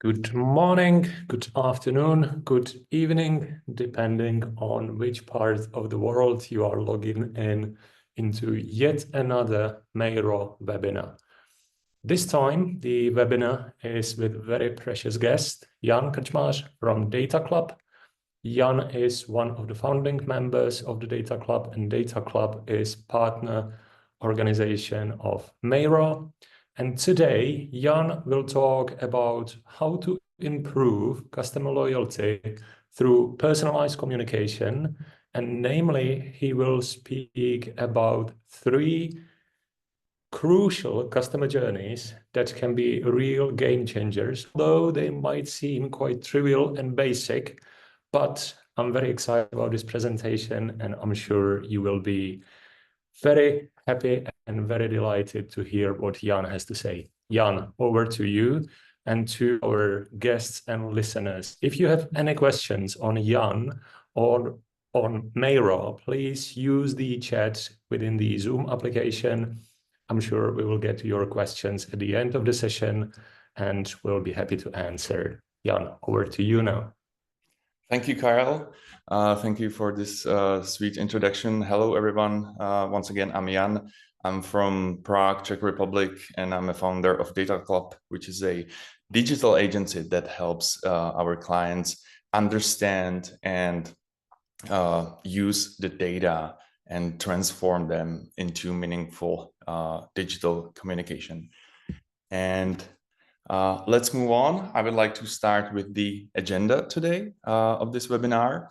Good morning, good afternoon, good evening, depending on which part of the world you are logging in into yet another Meiro webinar. This time, the webinar is with very precious guest, Jan Kaczmarz from Data Club. Jan is one of the founding members of the Data Club, and Data Club is partner organization of Meiro. And today, Jan will talk about how to improve customer loyalty through personalized communication. And namely, he will speak about 3 crucial customer journeys that can be real game changers, though they might seem quite trivial and basic. But I'm very excited about this presentation, and I'm sure you will be very happy and very delighted to hear what Jan has to say. Jan, over to you and to our guests and listeners. If you have any questions on Jan or on Meiro, please use the chat within the Zoom application. I'm sure we will get to your questions at the end of the session, and we'll be happy to answer. Jan, over to you now. Thank you, Kyle. Thank you for this sweet introduction. Hello, everyone. Once again, I'm Jan. I'm from Prague, Czech Republic, and I'm a founder of Data Club, which is a digital agency that helps our clients understand and use the data and transform them into meaningful digital communication. And let's move on. I would like to start with the agenda today of this webinar.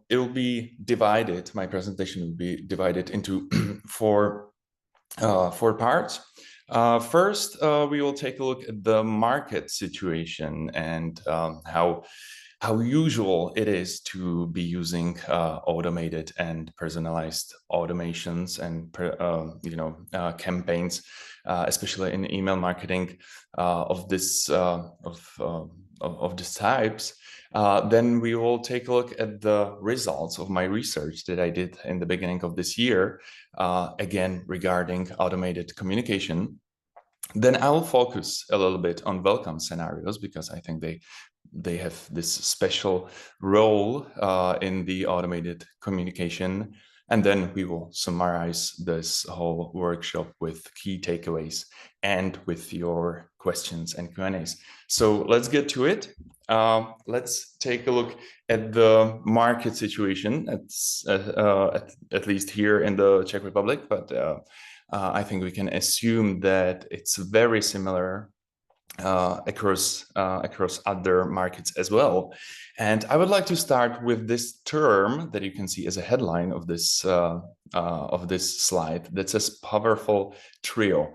It will be divided, my presentation will be divided into four parts. First, we will take a look at the market situation and how usual it is to be using automated and personalized automations and campaigns, especially in email marketing of this types. Then we will take a look at the results of my research that I did in the beginning of this year, again regarding automated communication. Then I will focus a little bit on welcome scenarios because I think they have this special role in the automated communication. And then we will summarize this whole workshop with key takeaways and with your questions and Q&As. So let's get to it. Let's take a look at the market situation, at least here in the Czech Republic, but I think we can assume that it's very similar across other markets as well. And I would like to start with this term that you can see as a headline of this slide that says powerful trio.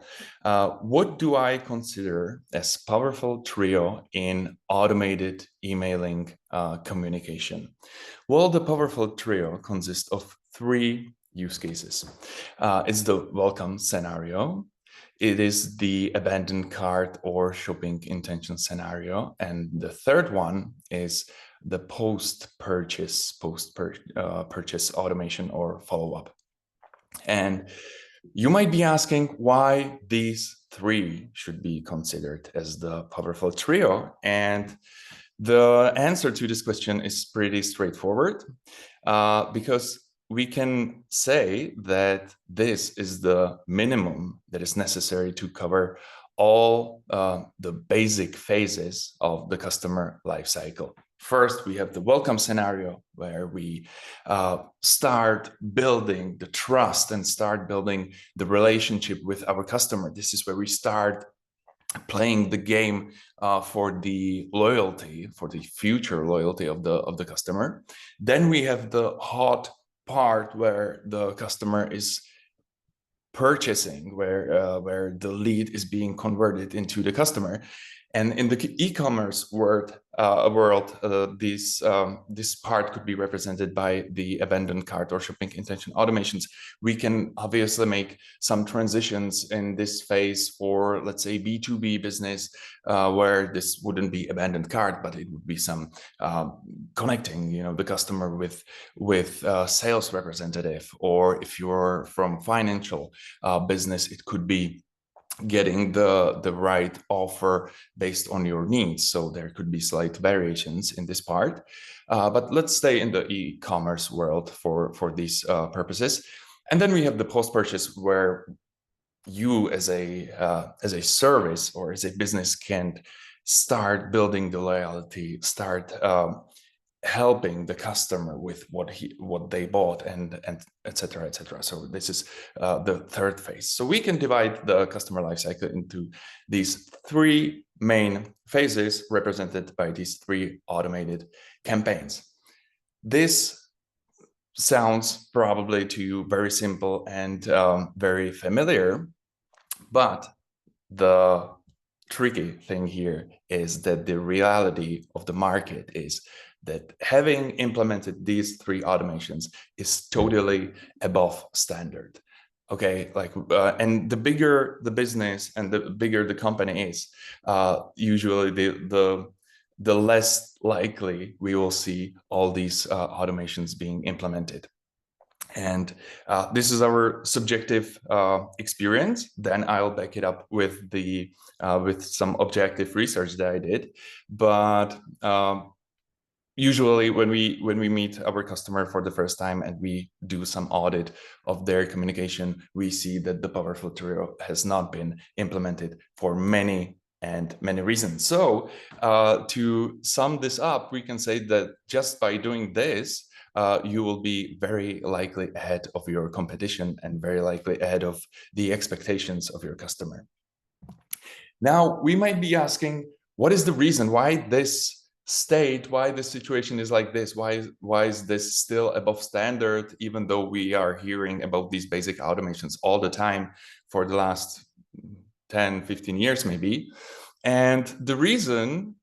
What do I consider as powerful trio in automated emailing communication? Well, the powerful trio consists of 3 use cases. It's the welcome scenario. It is the abandoned cart or shopping intention scenario. And the third one is the post-purchase automation or follow-up. And you might be asking why these 3 should be considered as the powerful trio. And the answer to this question is pretty straightforward, because we can say that this is the minimum that is necessary to cover all the basic phases of the customer lifecycle. First, we have the welcome scenario where we start building the trust and start building the relationship with our customer. This is where we start playing the game for the loyalty, for the future loyalty of the customer. Then we have the hot part where the customer is purchasing, where the lead is being converted into the customer. And in the e-commerce world, this part could be represented by the abandoned cart or shopping intention automations. We can obviously make some transitions in this phase for, let's say, B2B business, where this wouldn't be abandoned cart, but it would be some connecting, the customer with sales representative, or if you're from financial business, it could be getting the right offer based on your needs. So there could be slight variations in this part, but let's stay in the e-commerce world for these purposes. And then we have the post-purchase, where you as a service or as a business can start building the loyalty, start helping the customer with what they bought, and et cetera. So this is the third phase. So we can divide the customer lifecycle into these three main phases, represented by these three automated campaigns. This sounds probably to you very simple and very familiar, but the tricky thing here is that the reality of the market is that having implemented these three automations is totally above standard. Okay, like and the bigger the business and the bigger the company is, usually the less likely we will see all these automations being implemented. And this is our subjective experience. Then I'll back it up with the with some objective research that I did. But usually when we meet our customer for the first time and we do some audit of their communication, we see that the Power Filter has not been implemented for many reasons. So to sum this up, we can say that just by doing this, you will be very likely ahead of your competition and very likely ahead of the expectations of your customer. Now, we might be asking, what is the reason why this situation is like this? Why is this still above standard, even though we are hearing about these basic automations all the time for the last 10, 15 years maybe? And the reason,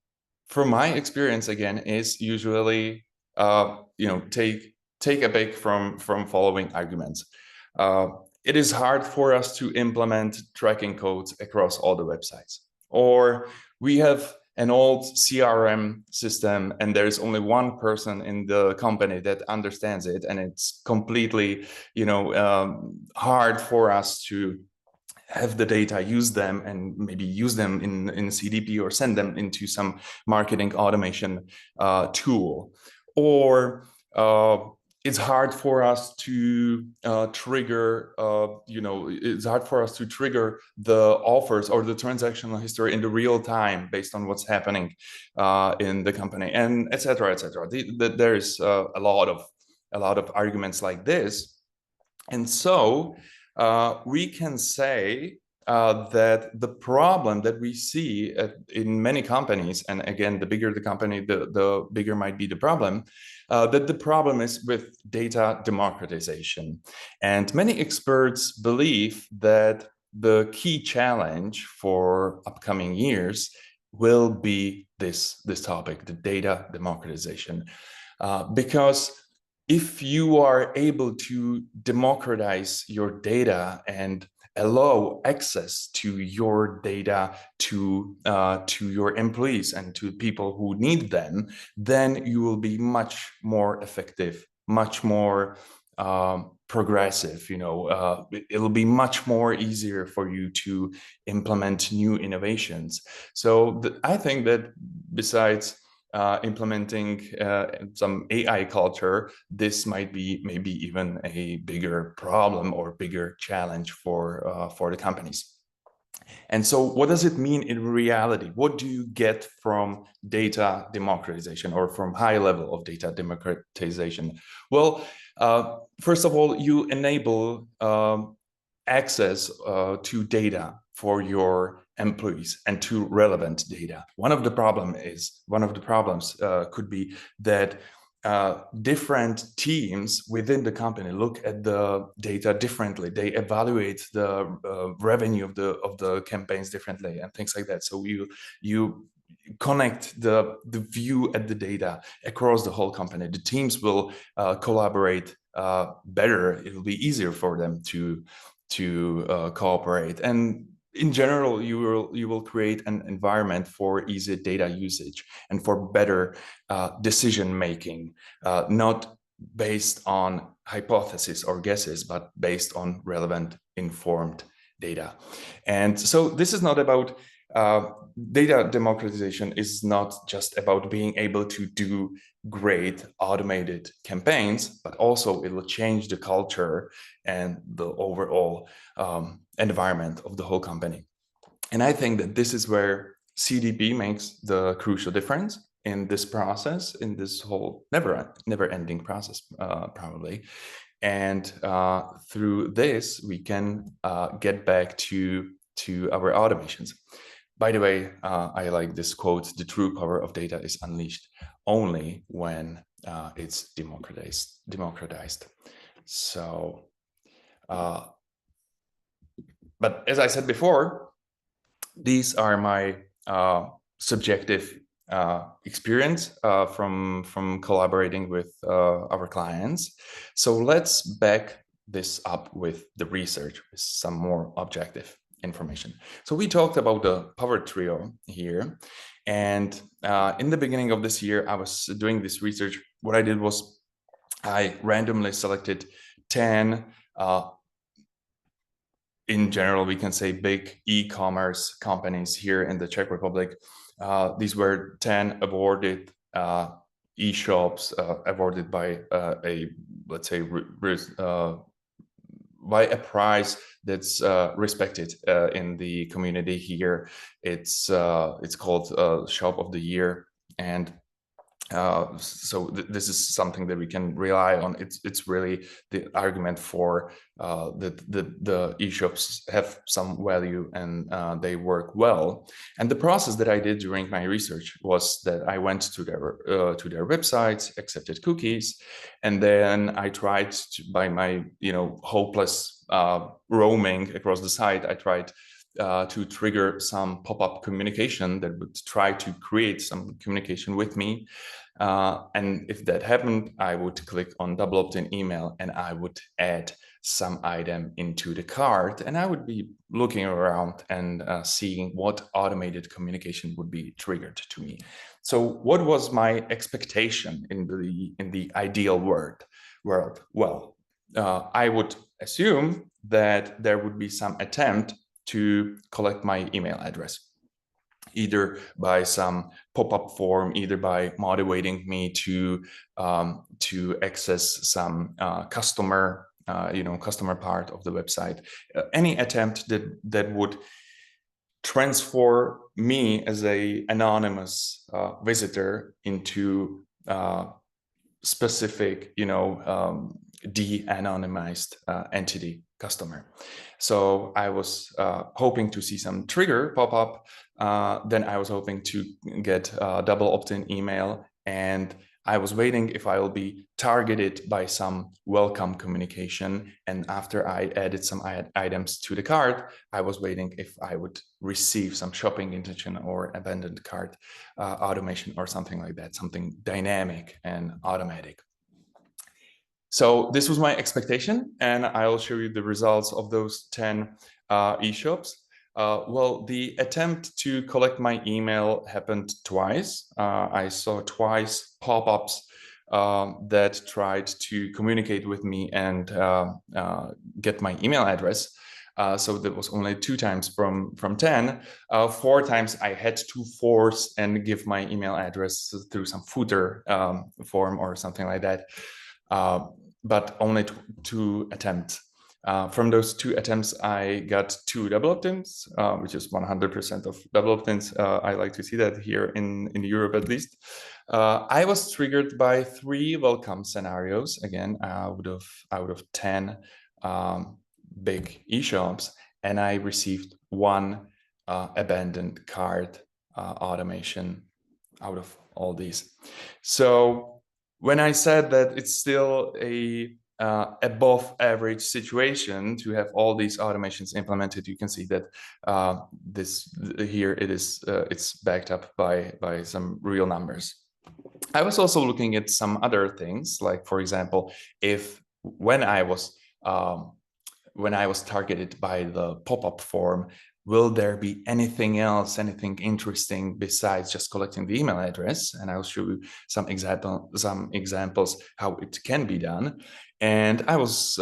from my experience again, is usually take a break from following arguments. It is hard for us to implement tracking codes across all the websites, or we have an old CRM system and there's only one person in the company that understands it, and it's completely hard for us to have the data, use them, and maybe use them in CDP or send them into some marketing automation tool. Or it's hard for us to trigger, it's hard for us to trigger the offers or the transactional history in the real time based on what's happening in the company, and et cetera, et cetera. There's a lot of arguments like this. And so we can say that the problem that we see in many companies, and again, the bigger the company, the bigger might be the problem, that the problem is with data democratization. And many experts believe that the key challenge for upcoming years will be this topic, the data democratization. Because if you are able to democratize your data and allow access to your data to your employees and to people who need them, then you will be much more effective, much more progressive. It'll be much more easier for you to implement new innovations. So I think that besides implementing some AI culture, this might be maybe even a bigger problem or bigger challenge for the companies. And so what does it mean in reality? What do you get from data democratization or from high level of data democratization? Well, first of all, you enable access to data for your employees and to relevant data. One of the problems could be that different teams within the company look at the data differently. They evaluate the revenue of the campaigns differently and things like that. So you connect the view at the data across the whole company. The teams will collaborate better. It will be easier for them to cooperate, and in general, you will create an environment for easy data usage and for better decision making, not based on hypotheses or guesses, but based on relevant, informed data. And so this is not about data democratization is not just about being able to do great automated campaigns, but also it will change the culture and the overall environment of the whole company. And I think that this is where CDP makes the crucial difference in this process, in this whole never-ending process, probably. And through this, we can get back to our automations. By the way, I like this quote: "The true power of data is unleashed only when it's democratized." So, but as I said before, these are my subjective experience from collaborating with our clients. So let's back this up with the research, with some more objective information. So we talked about the power trio here, and in the beginning of this year, I was doing this research. What I did was I randomly selected 10 in general, we can say big e-commerce companies here in the Czech Republic. These were 10 awarded e-shops awarded by let's say by a prize that's respected in the community here. It's called Shop of the Year, and so this is something that we can rely on. It's really the argument for the e-shops have some value and they work well. And the process that I did during my research was that I went to their websites, accepted cookies, and then I tried to, by my hopeless roaming across the site, I tried to trigger some pop-up communication that would try to create some communication with me. And if that happened, I would click on double opt-in email and I would add some item into the cart, and I would be looking around and seeing what automated communication would be triggered to me. So what was my expectation in the ideal world? Well, I would assume that there would be some attempt to collect my email address, either by some pop-up form, either by motivating me to access some customer part of the website. Any attempt that would transform me as a anonymous visitor into specific, de-anonymized entity customer. So I was hoping to see some trigger pop up. Then I was hoping to get a double opt-in email, and I was waiting if I will be targeted by some welcome communication. And after I added some items to the cart, I was waiting if I would receive some shopping intention or abandoned cart automation or something like that, something dynamic and automatic. So this was my expectation, and I'll show you the results of those 10 e-shops. Well, the attempt to collect my email happened twice. I saw twice pop-ups that tried to communicate with me and get my email address. So that was only 2 times from 10. 4 times I had to force and give my email address through some footer form or something like that. But only 2 attempts. From those 2 attempts, I got 2 double opt-ins, which is 100% of double opt-ins. I like to see that here in Europe, at least. I was triggered by 3 welcome scenarios, again, out of 10 big e-shops, and I received 1 abandoned cart automation out of all these. So when I said that it's still a above average situation to have all these automations implemented, you can see that it's backed up by some real numbers. I was also looking at some other things, like, for example, when I was targeted by the pop-up form, will there be anything else, anything interesting besides just collecting the email address? And I'll show you some examples how it can be done. And I was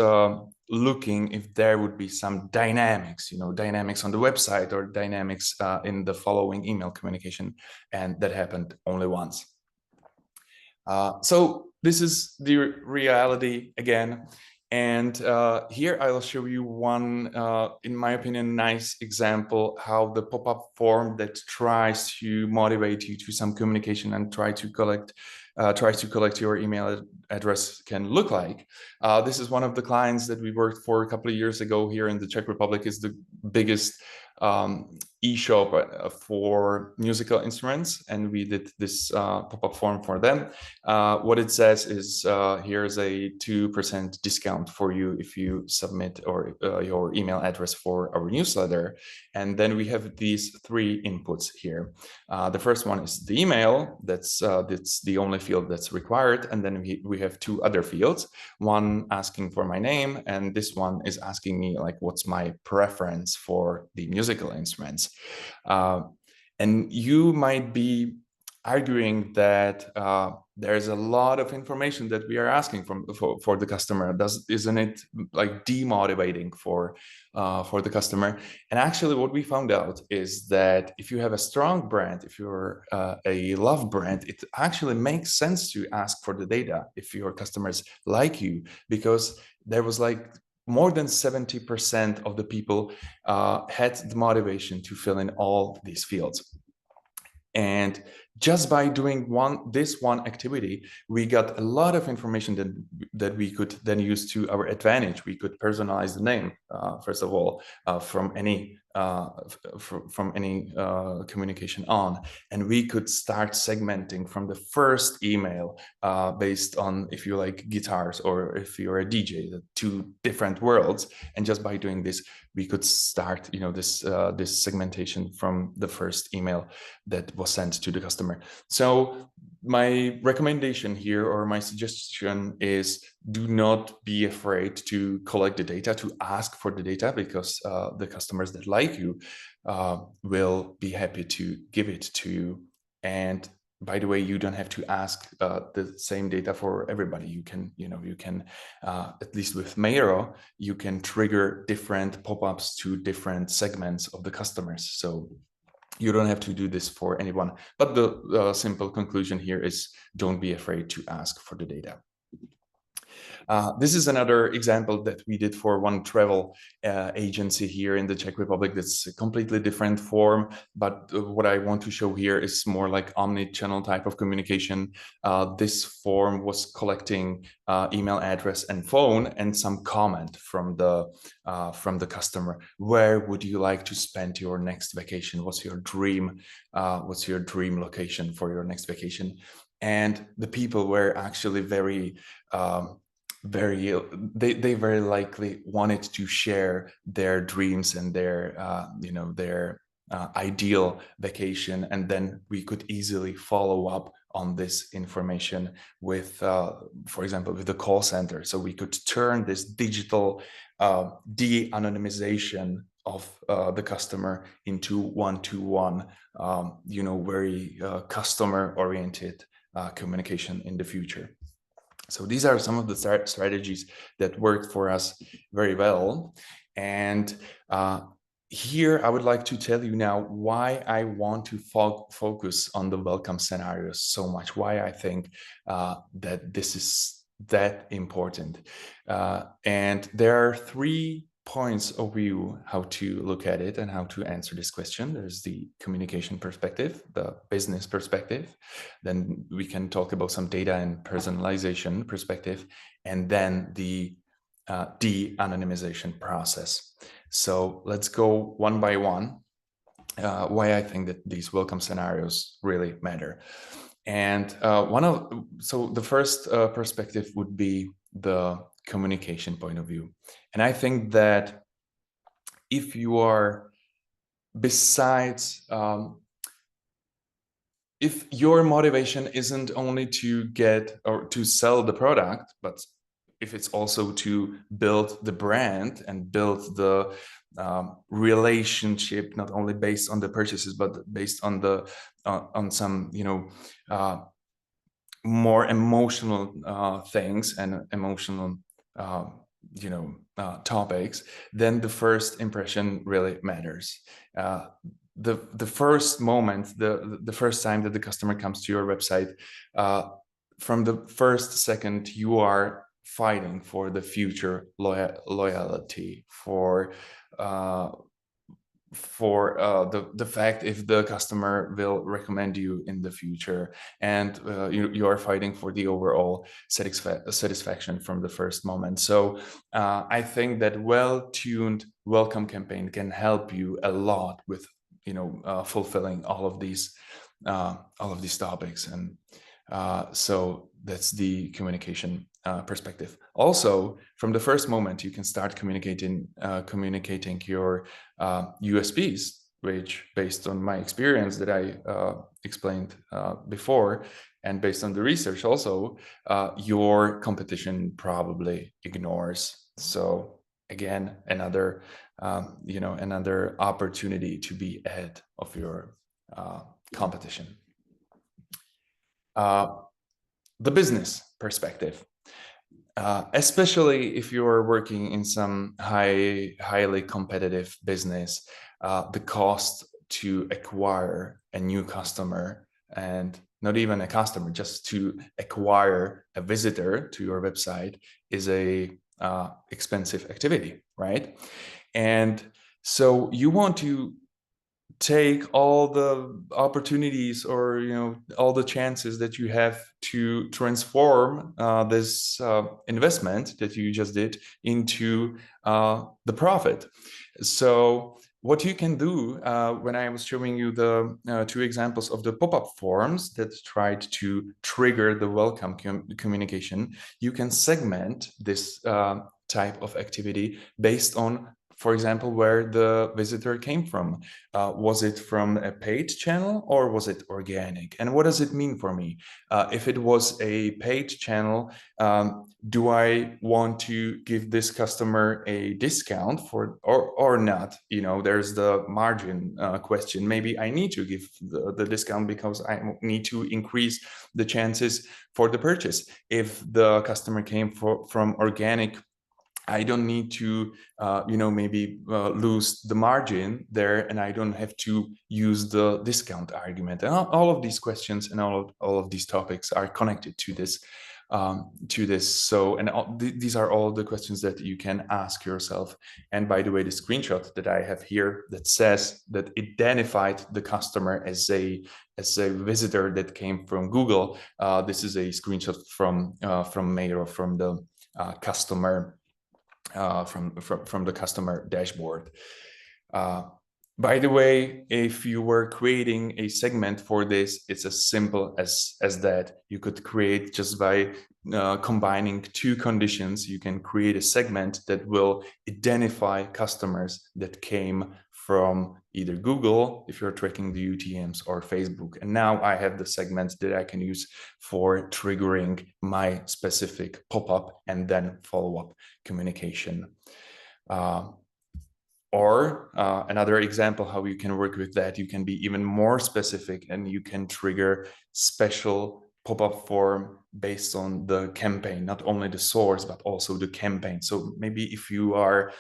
looking if there would be some dynamics, dynamics on the website or dynamics in the following email communication. And that happened only once. So this is the reality again. And here I'll show you one, in my opinion, nice example how the pop-up form that tries to motivate you to some communication and tries to collect your email address can look like. This is one of the clients that we worked for a couple of years ago here in the Czech Republic. Is the biggest e-shop for musical instruments, and we did this pop-up form for them. What it says is here's a 2% discount for you if you submit your email address for our newsletter. And then we have these 3 inputs here. The first one is the email. That's the only field that's required. And then we have 2 other fields, one asking for my name, and this one is asking me like what's my preference for the musical instruments. And you might be arguing that there's a lot of information that we are asking for the customer. Isn't it like demotivating for the customer? And actually what we found out is that if you have a strong brand, if you're a love brand, it actually makes sense to ask for the data if your customers like you, because there was like more than 70% of the people had the motivation to fill in all these fields. And just by doing this one activity, we got a lot of information that we could then use to our advantage. We could personalize the name, first of all, from any communication on, and we could start segmenting from the first email based on if you like guitars or if you're a DJ, the 2 different worlds. And just by doing this, we could start, this segmentation from the first email that was sent to the customer. So my recommendation here, or my suggestion, is do not be afraid to collect the data, to ask for the data, because the customers that like you will be happy to give it to you. And by the way, you don't have to ask the same data for everybody. You can, at least with Mairo, you can trigger different pop-ups to different segments of the customers. So you don't have to do this for anyone. But the simple conclusion here is don't be afraid to ask for the data. This is another example that we did for one travel agency here in the Czech Republic. That's a completely different form, but what I want to show here is more like omni-channel type of communication. This form was collecting email address and phone and some comment from the customer. Where would you like to spend your next vacation? What's your dream location for your next vacation? And the people were actually they very likely wanted to share their dreams and their ideal vacation, and then we could easily follow up on this information with, for example, with the call center. So we could turn this digital de-anonymization of the customer into one-to-one, very customer-oriented communication in the future. So these are some of the strategies that worked for us very well. And here I would like to tell you now why I want to focus on the welcome scenarios so much, why I think that this is that important. And there are 3 points of view how to look at it and how to answer this question. There's the communication perspective, the business perspective, then we can talk about some data and personalization perspective, and then the de-anonymization process. So let's go one by one, why I think that these welcome scenarios really matter. And so the first perspective would be the communication point of view. And I think that if you are, besides, if your motivation isn't only to get or to sell the product, but if it's also to build the brand and build the relationship, not only based on the purchases, but based on the on some more emotional things and emotional topics, then the first impression really matters. The first moment, the first time that the customer comes to your website, from the first second, you are fighting for the future loyalty, for the fact if the customer will recommend you in the future, and you are fighting for the overall satisfaction from the first moment. So I think that well-tuned welcome campaign can help you a lot with fulfilling all of these topics. And so that's the communication perspective. Also, from the first moment, you can start communicating your USPs, which, based on my experience that I explained before, and based on the research also, your competition probably ignores. So again, another another opportunity to be ahead of your competition. The business perspective, especially if you're working in some highly competitive business, the cost to acquire a new customer, and not even a customer, just to acquire a visitor to your website, is a expensive activity, right? And so you want to take all the opportunities, or all the chances that you have to transform this investment that you just did into the profit. So what you can do, when I was showing you the two examples of the pop-up forms that tried to trigger the welcome communication, you can segment this type of activity based on, for example, where the visitor came from. Was it from a paid channel, or was it organic? And what does it mean for me? If it was a paid channel, do I want to give this customer a discount or not? There's the margin question. Maybe I need to give the discount because I need to increase the chances for the purchase. If the customer came from organic, I don't need to, maybe lose the margin there, and I don't have to use the discount argument. And all of these questions and all of these topics are connected to this. So, and these are all the questions that you can ask yourself. And by the way, the screenshot that I have here that says that identified the customer as a visitor that came from Google. This is a screenshot from Miro, from the customer. From the customer dashboard. By the way, if you were creating a segment for this, it's as simple as that. You could create, just by combining two conditions, you can create a segment that will identify customers that came from either Google, if you're tracking the UTMs, or Facebook. And now I have the segment that I can use for triggering my specific pop-up and then follow-up communication. Or another example how you can work with that, you can be even more specific, and you can trigger special pop-up form based on the campaign, not only the source, but also the campaign. So maybe if you are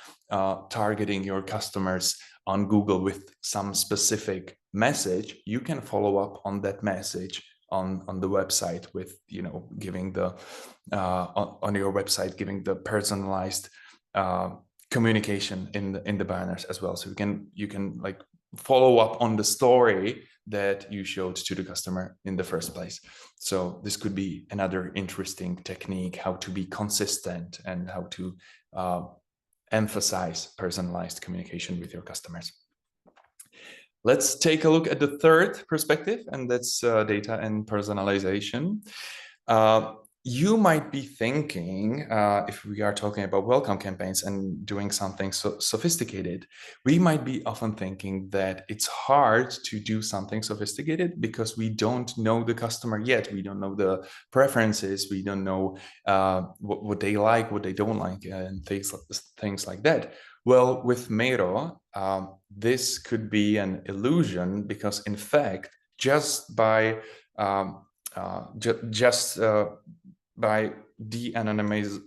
targeting your customers on Google with some specific message, you can follow up on that message on the website with, giving the on your website, giving the personalized communication in the banners as well. So you can like follow up on the story that you showed to the customer in the first place. So this could be another interesting technique, how to be consistent and how to emphasize personalized communication with your customers. Let's take a look at the third perspective, and that's data and personalization. You might be thinking, if we are talking about welcome campaigns and doing something so sophisticated, we might be often thinking that it's hard to do something sophisticated because we don't know the customer yet. We don't know the preferences. We don't know what they like, what they don't like, and things like that. Well, with Miro, this could be an illusion, because in fact, just by de-anonymize,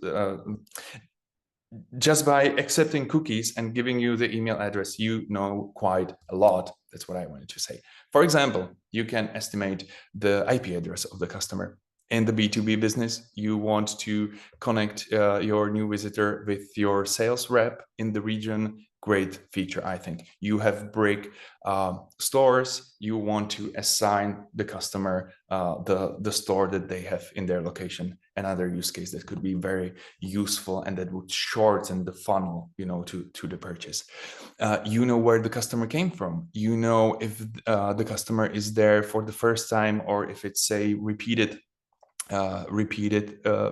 just by accepting cookies and giving you the email address, you know quite a lot. That's what I wanted to say. For example, you can estimate the IP address of the customer. In the B2B business, you want to connect your new visitor with your sales rep in the region. Great feature, I think. You have brick stores. You want to assign the customer the store that they have in their location. Another use case that could be very useful and that would shorten the funnel, to the purchase. You know where the customer came from. You know if the customer is there for the first time or if it's a repeated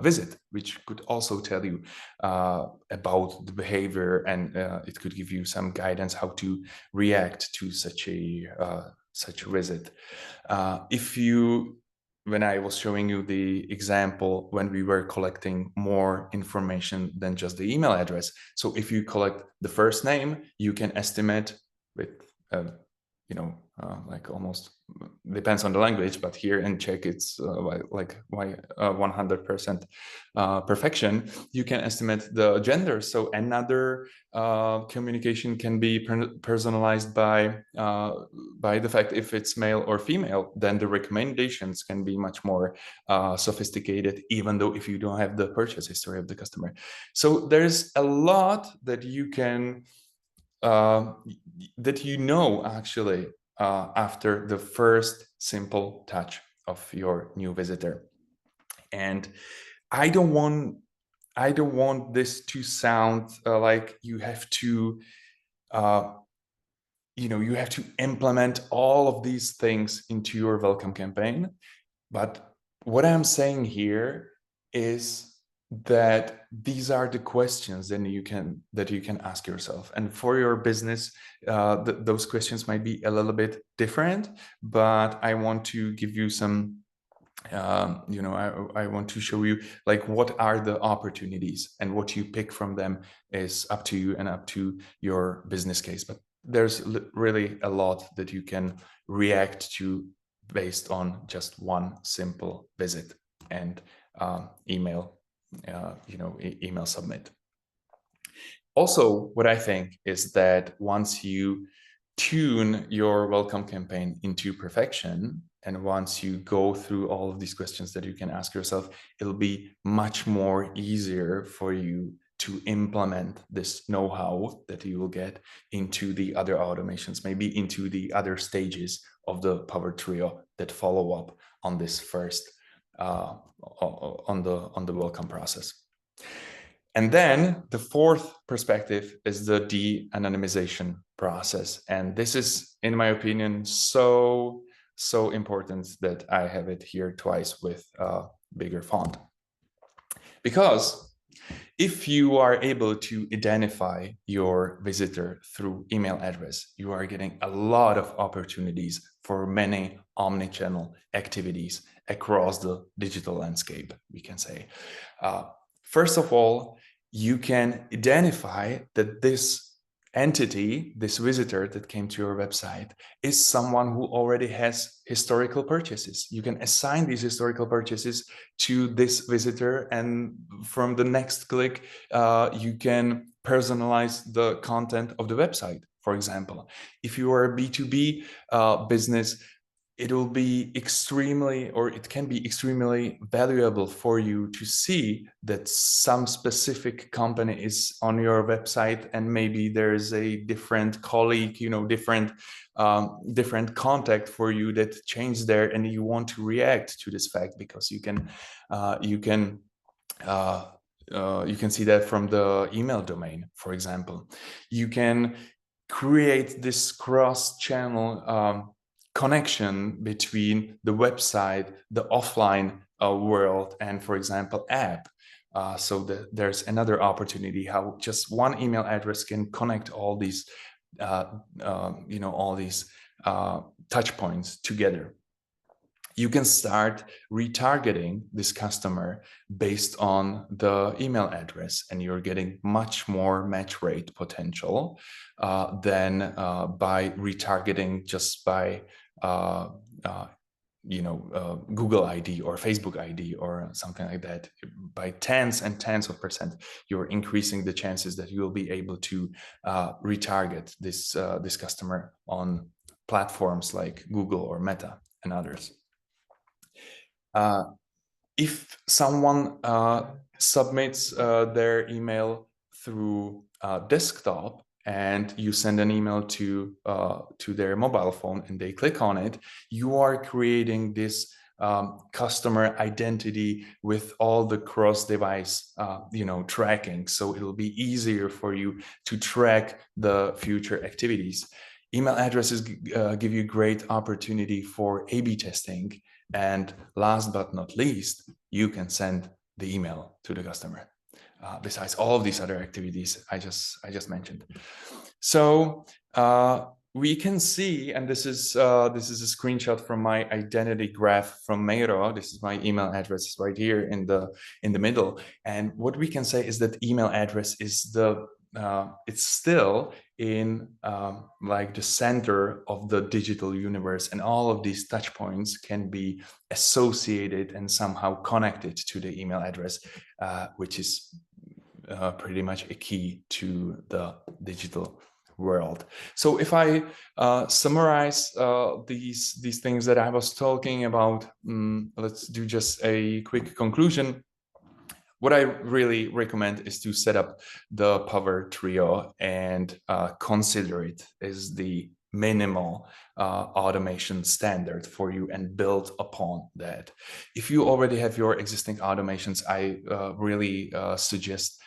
visit, which could also tell you about the behavior, and it could give you some guidance how to react to such a visit. When I was showing you the example when we were collecting more information than just the email address, so if you collect the first name, you can estimate with like almost depends on the language, but here in Czech it's like 100% perfection. You can estimate the gender, so another communication can be personalized by the fact if it's male or female. Then the recommendations can be much more sophisticated, even though if you don't have the purchase history of the customer. So there's a lot that you can actually after the first simple touch of your new visitor. And I don't want this to sound like you have to implement all of these things into your welcome campaign. But what I'm saying here is that these are the questions that you can ask yourself, and for your business those questions might be a little bit different, but I want to give you some I want to show you like what are the opportunities, and what you pick from them is up to you and up to your business case. But there's really a lot that you can react to based on just one simple visit and email submit. Also, what I think is that once you tune your welcome campaign into perfection, and once you go through all of these questions that you can ask yourself, it'll be much more easier for you to implement this know-how that you will get into the other automations, maybe into the other stages of the Power Trio that follow up on this first on the welcome process. And then the fourth perspective is the de-anonymization process. And this is, in my opinion, so important that I have it here twice with bigger font. Because if you are able to identify your visitor through email address, you are getting a lot of opportunities for many omnichannel activities across the digital landscape, we can say. First of all, you can identify that this entity, this visitor that came to your website, is someone who already has historical purchases. You can assign these historical purchases to this visitor, and from the next click, you can personalize the content of the website. For example, if you are a B2B business, it will be it can be extremely valuable for you to see that some specific company is on your website, and maybe there's a different colleague, different contact for you that changed there, and you want to react to this fact because you can see that from the email domain. For example, you can create this cross-channel connection between the website, the offline world, and, for example, app. So there's another opportunity how just one email address can connect all these, touch points together. You can start retargeting this customer based on the email address, and you're getting much more match rate potential than by retargeting just by Google ID or Facebook ID or something like that, by tens and tens of percent, you're increasing the chances that you will be able to retarget this customer on platforms like Google or Meta and others. If someone submits their email through desktop, and you send an email to their mobile phone and they click on it, you are creating this customer identity with all the cross-device tracking. So it'll be easier for you to track the future activities. Email addresses give you great opportunity for A/B testing. And last but not least, you can send the email to the customer. Besides all of these other activities I just mentioned. So we can see, and this is a screenshot from my identity graph from Meiro. This is my email address right here in the middle. And what we can say is that email address is it's still in like the center of the digital universe, and all of these touch points can be associated and somehow connected to the email address, which is pretty much a key to the digital world. So if I summarize these things that I was talking about, let's do just a quick conclusion. What I really recommend is to set up the Power Trio and consider it as the minimal automation standard for you and build upon that. If you already have your existing automations, I really suggest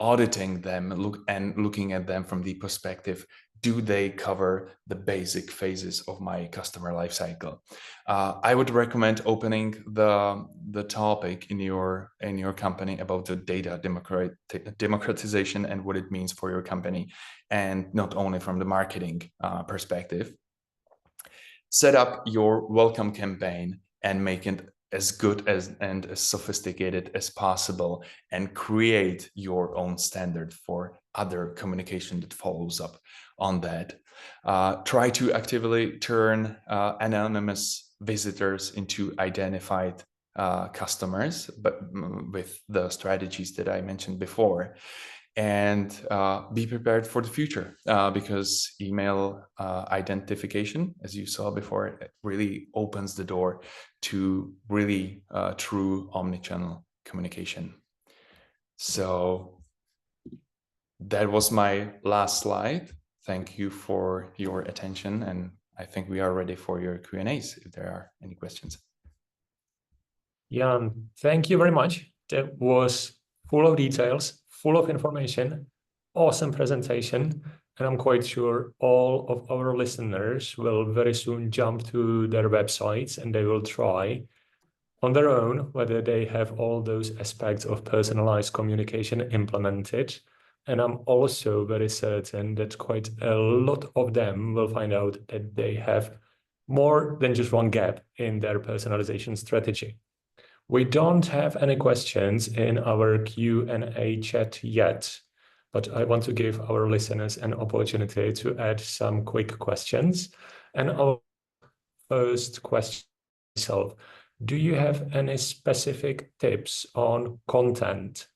auditing them looking at them from the perspective, do they cover the basic phases of my customer lifecycle? I would recommend opening the topic in your company about the data democratization and what it means for your company, and not only from the marketing perspective. Set up your welcome campaign and make it as good and as sophisticated as possible, and create your own standard for other communication that follows up on that. Try to actively turn anonymous visitors into identified customers, but with the strategies that I mentioned before. And be prepared for the future, because email identification, as you saw before, it really opens the door to really true omnichannel communication. So that was my last slide. Thank you for your attention, and I think we are ready for your Q&As if there are any questions. Yeah, thank you very much. That was full of details, full of information, awesome presentation, and I'm quite sure all of our listeners will very soon jump to their websites and they will try on their own whether they have all those aspects of personalized communication implemented. And I'm also very certain that quite a lot of them will find out that they have more than just one gap in their personalization strategy. We don't have any questions in our Q&A chat yet, but I want to give our listeners an opportunity to add some quick questions. And our first question itself, do you have any specific tips on content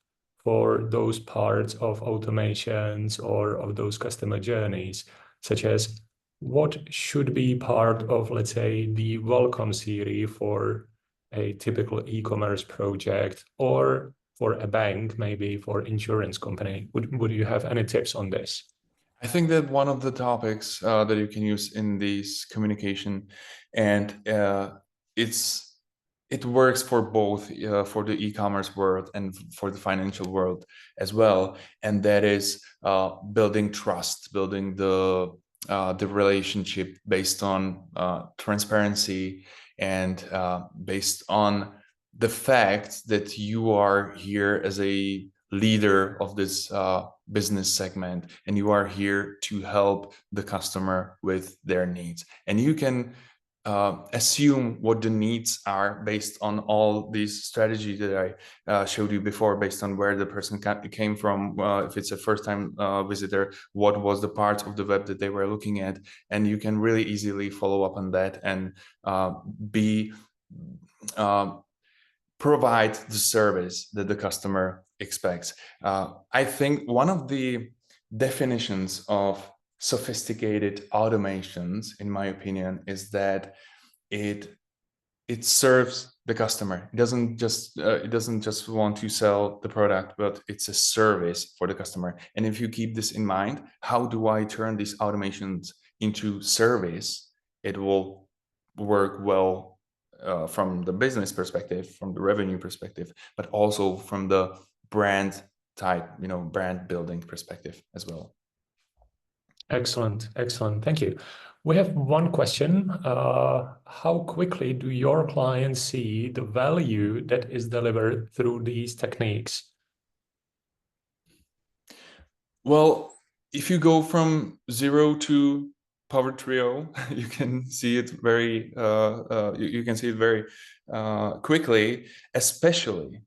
for those parts of automations or of those customer journeys, such as what should be part of, let's say, the welcome series for a typical e-commerce project, or for a bank, maybe for insurance company? Would you have any tips on this? I think that one of the topics that you can use in this communication, and it works for both for the e-commerce world and for the financial world as well, and that is building trust, building the relationship based on transparency, and based on the fact that you are here as a leader of this business segment, and you are here to help the customer with their needs. And you can assume what the needs are based on all these strategies that I showed you before, based on where the person came from, if it's a first-time visitor, what was the part of the web that they were looking at, and you can really easily follow up on that and provide the service that the customer expects. I think one of the definitions of sophisticated automations, in my opinion, is that it serves the customer. It doesn't just want to sell the product, but it's a service for the customer. And if you keep this in mind, how do I turn these automations into service? It will work well from the business perspective, from the revenue perspective, but also from the brand type, brand building perspective as well. Excellent, excellent. Thank you. We have one question. How quickly do your clients see the value that is delivered through these techniques? Well, if you go from 0 to Power Trio, you can see it very quickly, especially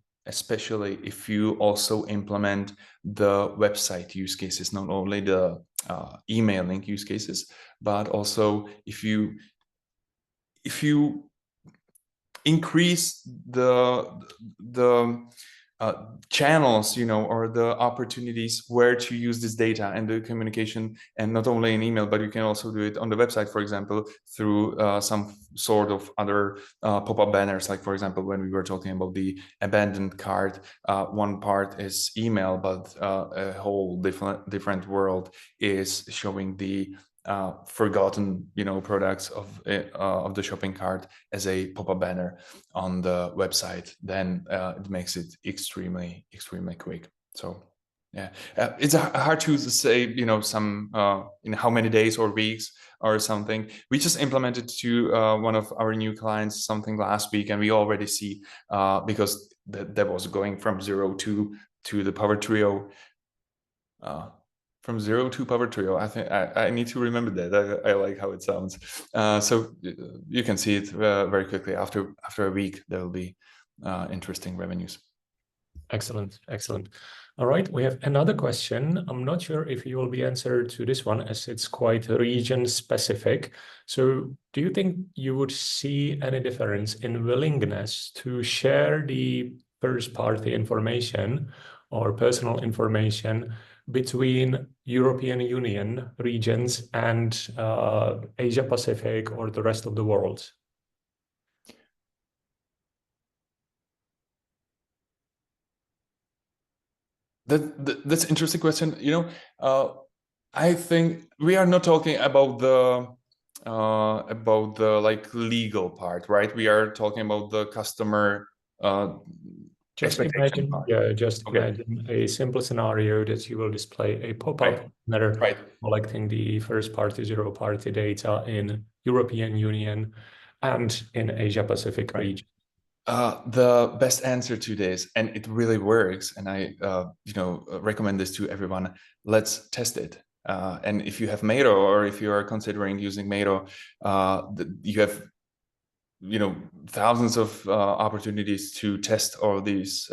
if you also implement the website use cases, not only the emailing use cases, but also if you increase the channels, or the opportunities where to use this data and the communication, and not only in email, but you can also do it on the website, for example, through some sort of other pop-up banners. Like, for example, when we were talking about the abandoned cart, one part is email, but a whole different world is showing the forgotten, products of the shopping cart as a pop-up banner on the website. Then it makes it extremely quick. So yeah, it's hard to say, some in how many days or weeks or something. We just implemented to one of our new clients something last week, and we already see because that was going from 0 to the Power Trio. From 0 to Power Trio. I think I need to remember that. I like how it sounds. So you can see it very quickly. After a week, there will be interesting revenues. Excellent, excellent. All right, we have another question. I'm not sure if you will be answered to this one, as it's quite region specific. So do you think you would see any difference in willingness to share the first party information or personal information between European Union regions and Asia Pacific or the rest of the world? That's an interesting question. I think we are not talking about the like legal part, right? We are talking about the customer Just expectation imagine, part. Imagine a simple scenario that you will display a pop-up banner collecting the first party, zero party data in European Union and in Asia Pacific region. The best answer to this, and it really works, and I recommend this to everyone. Let's test it. And if you have Miro, or if you are considering using Miro, you have thousands of opportunities to test all these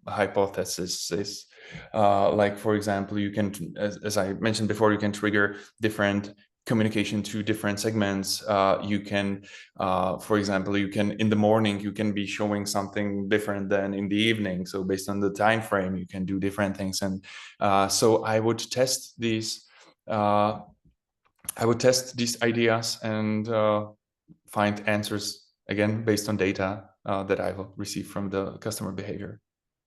hypotheses. Like, for example, you can, as I mentioned before, you can trigger different communication to different segments. You can, for example, in the morning, you can be showing something different than in the evening. So based on the time frame, you can do different things. And so I would test these. I would test these ideas and find answers, again, based on data that I will receive from the customer behavior.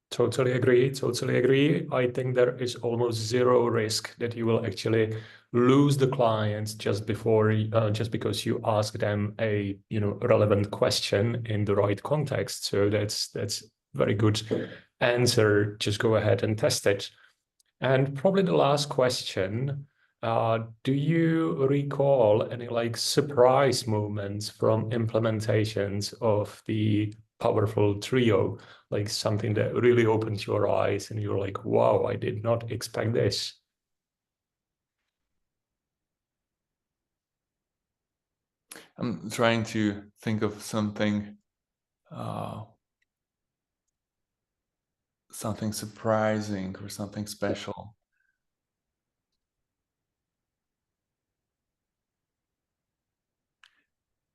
Totally agree. Totally agree. I think there is almost zero risk that you will actually lose the clients just because you ask them a relevant question in the right context. So that's very good answer. Just go ahead and test it. And probably the last question. Do you recall any surprise moments from implementations of the Powerful Trio, like something that really opened your eyes and you're like, wow, I did not expect this? I'm trying to think of something surprising or something special.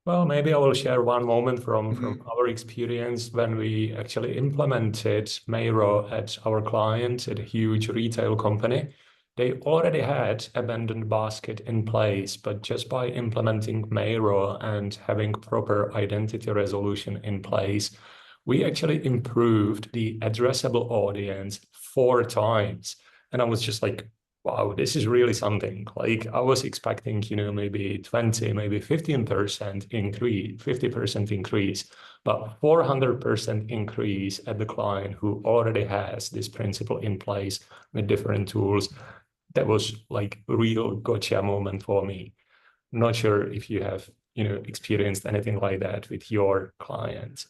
Well, maybe I will share one moment from our experience when we actually implemented Mairo at our client at a huge retail company. They already had abandoned basket in place, but just by implementing Mairo and having proper identity resolution in place, we actually improved the addressable audience 4 times. And I was just like, wow, this is really something. Like I was expecting, maybe 20, maybe 15% increase, 50% increase, but 400% increase at the client who already has this principle in place with different tools. That was like a real gotcha moment for me. Not sure if you have, experienced anything like that with your clients.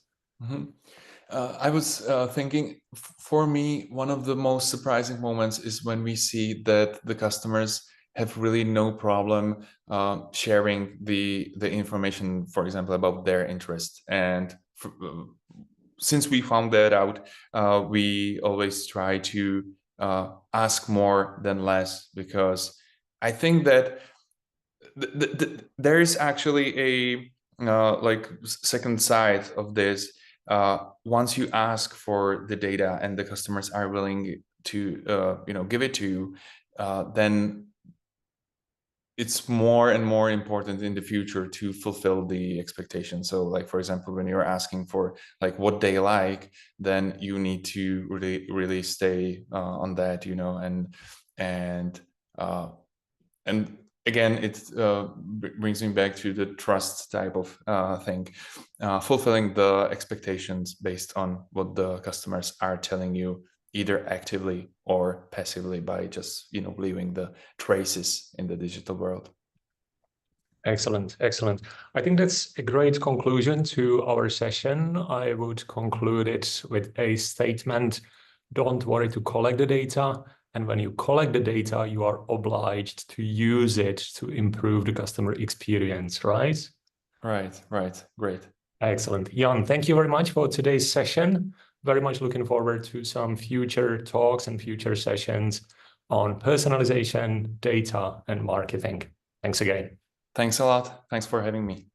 I was thinking, for me, one of the most surprising moments is when we see that the customers have really no problem sharing the information, for example, about their interest. And since we found that out, we always try to ask more than less, because I think that there is actually a like second side of this. Once you ask for the data and the customers are willing to give it to you, then it's more and more important in the future to fulfill the expectation. So like, for example, when you're asking for like what they like, then you need to really stay on that, and again, it brings me back to the trust type of thing, fulfilling the expectations based on what the customers are telling you, either actively or passively by just leaving the traces in the digital world. Excellent, excellent. I think that's a great conclusion to our session. I would conclude it with a statement: don't worry to collect the data. And when you collect the data, you are obliged to use it to improve the customer experience, right? Right. Great. Excellent. Jan, thank you very much for today's session. Very much looking forward to some future talks and future sessions on personalization, data, and marketing. Thanks again. Thanks a lot. Thanks for having me.